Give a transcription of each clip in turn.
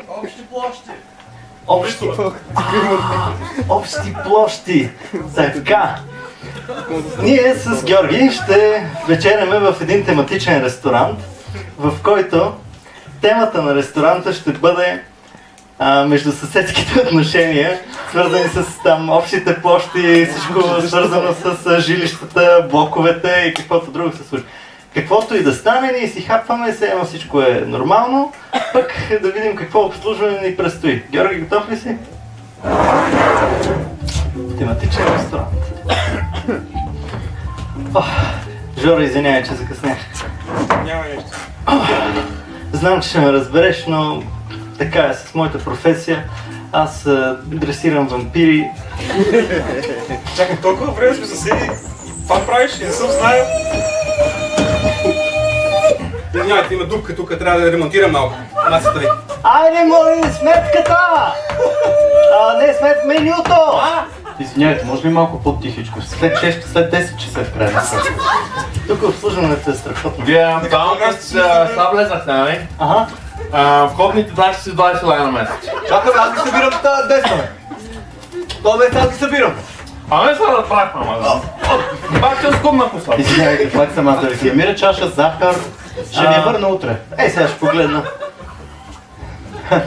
Общи площи. Общи площи. Така. Ние с Георги ще вечеряме в един тематичен ресторант, в който темата на ресторанта ще бъде междусъседските отношения, свързани с там общите площи, всичко свързано с жилищата, блоковете и каквото друго се случва. Каквото и да стане, ние си хапваме, сега всичко е нормално, пък да видим какво обслужване ни предстои. Георги, готов ли си? Тематичен ресторант. Жора, извинявай, че закъснях. Няма нещо. Знам, че ще ме разбереш, но така е с моята професия. Аз дресирам вампири. Чакай, толкова време сме съседи. Това правиш? Не съм знаел. Извинявайте, има дупка тук, трябва да ремонтирам малко. Масата ви. Айде, моли, сметката! Не смет менюто! Извинявайте, може ли малко по-тихичко? След 6, след 10 часа в крайна сметка. Тук обслужването е страхотно. Вие там са влезнахте, нали? Ага. Входните такси са 20 лева на месец. Чакай, аз ги събирам тази десно, бе. Това месец аз ги събирам. Не сега да правихме, ама. Пак ще скумна коса. Извинявайте, плак съм аз да ви намира чаша захар. Ще ми я върна утре. Сега ще погледна.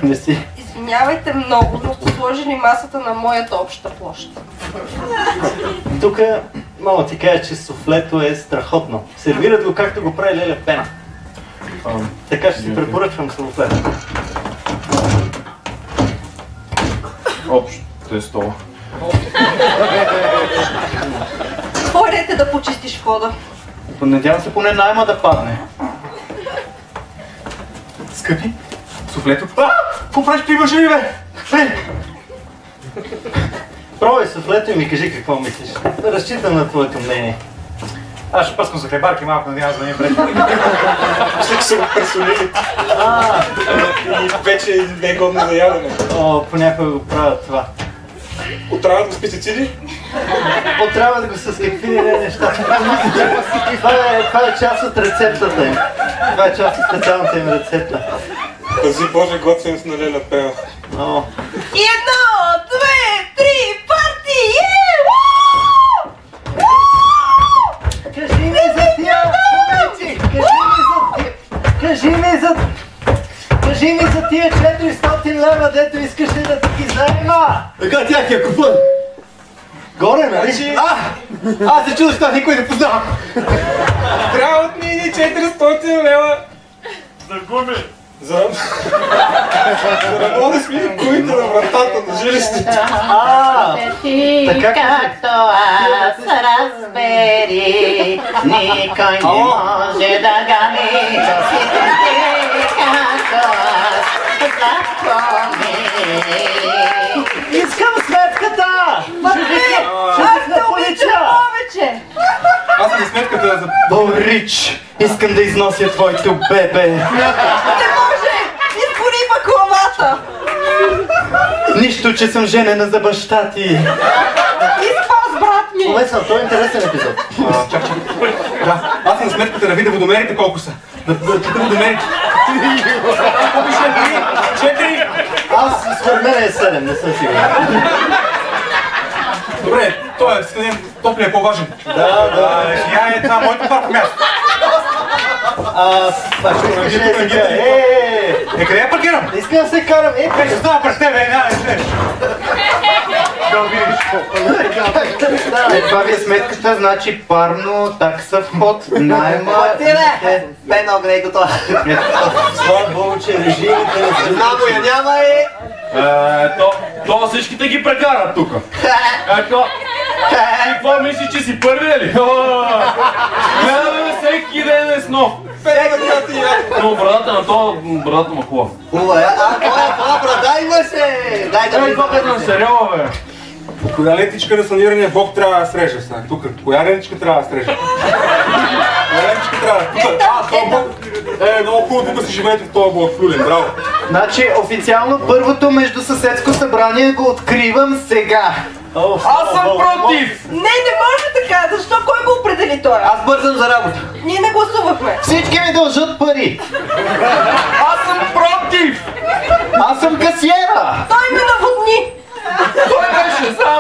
Мерси. Извинявайте много, но сте сложили масата на моята обща площ. Тук мога ти кажа, че суфлето е страхотно. Сервират го както го прави Леля Пена. Така ще си препоръчвам суфлето. Общо, то е стола. Ходете да почистиш входа. Надявам се поне найма да падне. Скъпи? Суфлето? Какво правиш, пиваш ли, бе? Пробай суфлето и ми кажи какво мислиш. Разчитам на твоето мнение. Аз ще пъскам за хлебарки малко, надявам се да ни бред. Мисля, че са го пресолили. И вече не е годно за ядене. Понякога го правят това. Отравят го с пестициди? Отравят го с какви ли не неща. Това е част от рецептата им. Това е част от специалната им рецепта. Пази Боже, готвенето на Леля Пена. И 1, 2, 3, парти! Кажи ми за тия моменти! Кажи ми за тия 400 лева, дето искаш ли да ти ги заема? Така тях я купвам. Горе, нали? Аз се чудя, че никой не познава. Трябва от мини 400 лева. За гуми. За да мога да смирим коите на вратата на жилището. Така както аз разбери, никой не може да гани. Както аз запомни. Искам сметката! Аз те обичам повече! Аз съм сметката за... Рич, искам да износя твоето бебе. Не може! Изгори баклавата! Нищо, че съм женена за баща ти. И спас, брат ми! Умесна, това е интересен епизод. Чакай. Да, аз съм сметката да видя водомерите колко са. Да водомерите. Колко беше? 4? Аз според мен е 7, не съм сигурен. Добре, той е студент, топлия е по-важен. Да. Я е това моето парко място. Къде я паркирам? Не искам да се карам. Къде ще става през тебе, да видиш. Това ви е сметката, значи парно, такса, вход, найма... Пена огне и готова. Слава Богу, че режимите не са... Мамо я няма и... То всичките ги прекарат тука. Какво мислиш, че си първи ли? Гледаме всеки ден е с нов. Но брадата на това, брадата му хубава. Хубава, това брада имаше! Дай да ми Гледам сериала, бе. Коя лентичка на санирания бог трябва да срежа сега? Тук. Коя лентичка трябва да срежа? Коя лентичка трябва? Тук. Това бог. Много хубаво тук си живеете в този блок. Флюлен, браво. Значи официално първото междусъседско събрание го откривам сега. Аз съм против! Не може така! Защо? Кой го определи той? Аз бързам за работа. Ние не гласувахме. Всички ми дължат пари. Аз съм против! Аз съм касиера! Той ме наводни! Той беше сам!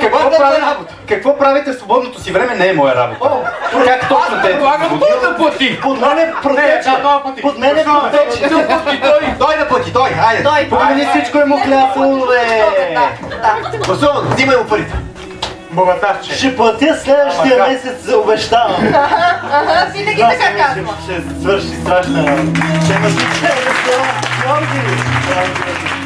Какво правите в свободното си време не е моя работа. Как точно те? Предлагам той да плати! Под мене протече! Под мене протече! Той да плати, той, хайде! Помени всичко е му хляпало, бе! Босон, взимай му парите! Богатарче. Ще платя следващия месец, обещавам. Ага, винаги така казва. Ще свърши страшна работа. Тематичен ресторан Георги.